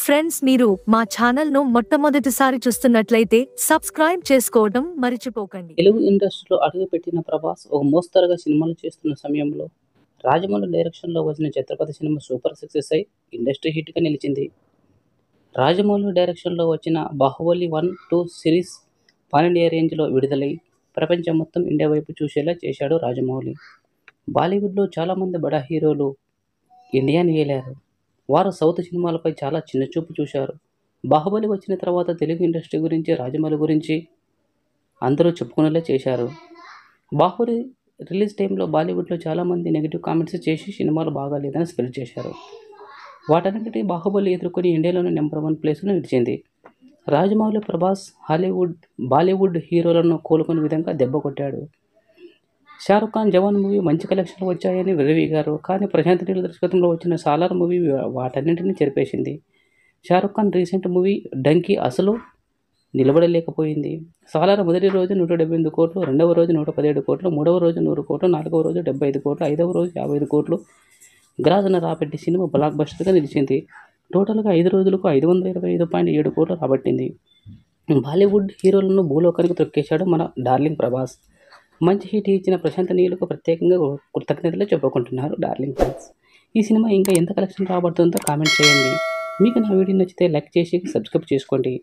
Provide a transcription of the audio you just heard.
Friends, మీరు మా ఛానల్ను మొట్టమొదటిసారి చూస్తున్నట్లయితే సబ్స్క్రైబ్ చేసుకోవడం మర్చిపోకండి. తెలుగు ఇండస్ట్రీలో అడుగుపెట్టిన ప్రభాస్ ఒక మోస్తరుగా సినిమాలు చేస్తున్న సమయంలో రాజమౌళి డైరెక్షన్లో వచ్చిన ఛత్రపతి సినిమా సూపర్ సక్సెస్ అయి ఇండస్ట్రీ హిట్గా నిలిచింది. రాజమౌళి డైరెక్షన్లో వచ్చిన బాహుబలి 1, 2 సిరీస్ పాన్ ఇండియా రేంజ్లో విడుదలై ప్రపంచం మొత్తం ఇండియా వైపు చూసేలా చేశాడు రాజమౌళి. బాలీవుడ్లో చాలామంది బడా హీరోలు ఇండియాని ఏలారు. వారు సౌత్ సినిమాలపై చాలా చిన్నచూపు చూశారు. బాహుబలి వచ్చిన తర్వాత తెలుగు ఇండస్ట్రీ గురించి, రాజమౌళి గురించి అందరూ చెప్పుకునేలా చేశారు. బాహుబలి రిలీజ్ టైంలో బాలీవుడ్లో చాలామంది నెగిటివ్ కామెంట్స్ చేసి సినిమాలు బాగాలేదని స్ప్రెడ్ చేశారు. వాటన్నిటినీ బాహుబలి ఎదుర్కొని ఇండియాలోనే నెంబర్ 1 ప్లేస్లో నిలిచింది. రాజమౌళి ప్రభాస్ బాలీవుడ్ హీరోలను కోలుకునే విధంగా దెబ్బ కొట్టాడు. షారుఖ్ ఖాన్ జవాన్ మూవీ మంచి కలెక్షన్లు వచ్చాయని విర్రవీగారు. కానీ ప్రశాంత్ నీల్ దర్శకత్వంలో వచ్చిన సాలార్ మూవీ వాటన్నింటినీ చెరిపేసింది. షారుఖ్ ఖాన్ రీసెంట్ మూవీ డంకీ అసలు నిలబడలేకపోయింది. సాలార్ మొదటి రోజు 178 కోట్లు, రెండవ రోజు 117 కోట్లు, మూడవ రోజు 100 కోట్లు, నాలుగవ రోజు 75 కోట్లు, ఐదవ రోజు 55 కోట్లు గ్రాసున రాబట్టి సినిమా బ్లాక్ బస్టర్గా నిలిచింది. టోటల్గా 5 రోజులకు 525.7 కోట్లు రాబట్టింది. బాలీవుడ్ హీరోలను భూలోకానికి తొక్కేశాడు మన డార్లింగ్ ప్రభాస్. మంచి హిట్ ఇచ్చిన ప్రశాంత్ నీల్కు ప్రత్యేకంగా కృతజ్ఞతలు చెప్పుకుంటున్నారు డార్లింగ్ ఫ్యాన్స్. ఈ సినిమా ఇంకా ఎంత కలెక్షన్ రాబడుతుందో కామెంట్ చేయండి. మీకు నా వీడియో నచ్చితే లైక్ చేసి సబ్స్క్రైబ్ చేసుకోండి.